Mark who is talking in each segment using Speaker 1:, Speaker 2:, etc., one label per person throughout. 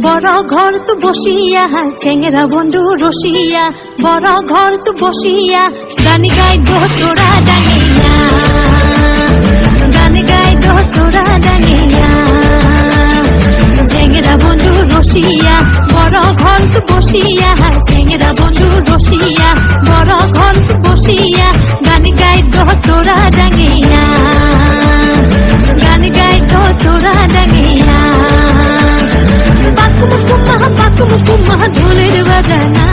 Speaker 1: বড় ঘর তো বসিয়া চেংরা বন্ধু রসিয়া, বড় ঘর তো বসিয়া গান গাইব তোরা ডাঙিয়া, গান গাইব তোরা ডাঙিয়া। চেংরা বন্ধু রসিয়া, বড় ঘর তো বসিয়া চেংরা বন্ধু রসিয়া, বড় ঘর তো বসিয়া গান গাইব তোরা ডাঙিয়া, গান গাইব তোরা ডাঙিয়া। বাকুমুকুমা ঢোলের বাজানা,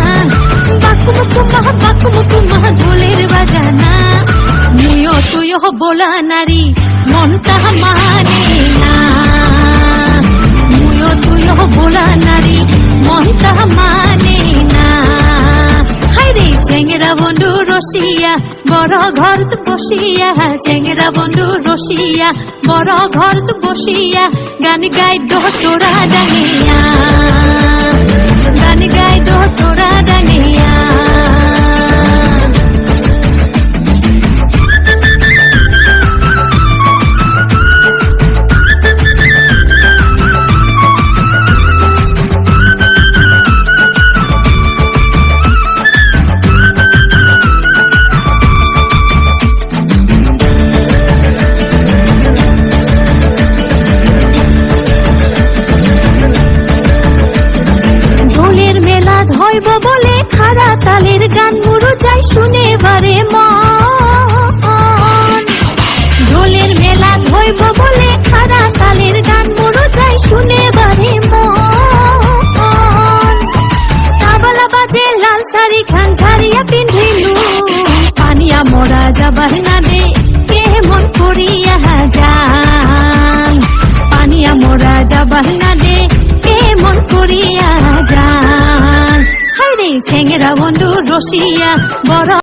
Speaker 1: বাকুমুকুমা ঢোলের বাজানা। মুইও তুইও বোলা নারী মনটা মানে না, মুইও তুইও বোলা নারী মনটা মানে না। হাইরে চেংরা বন্ধু রসিয়া, বড় ঘর তো বসিয়া চেংরা বন্ধু রসিয়া, বড় ঘর তো বসিয়া গান গাইব তোরা ডাঙিয়া, গান গাইব তোরা ডাঙিয়া। হইব বলে খাড়া তালের গান মুরু যাই শুনে বারে মন, ঢোলের মেলা হইব বলে খাড়া তালের গান মুরু যাই শুনে বারে মন। তাবলা বাজে লাল শাড়ি খান ঝাড়িয়া পিন্ধিলু, পানিয়া মরা যাবার না দে কেমন করিয়া যান, পানিয়া মরা যাবার না দে কেমন করিয়া যান। হাইরে চেংরা বন্ধু রসিয়া, বড়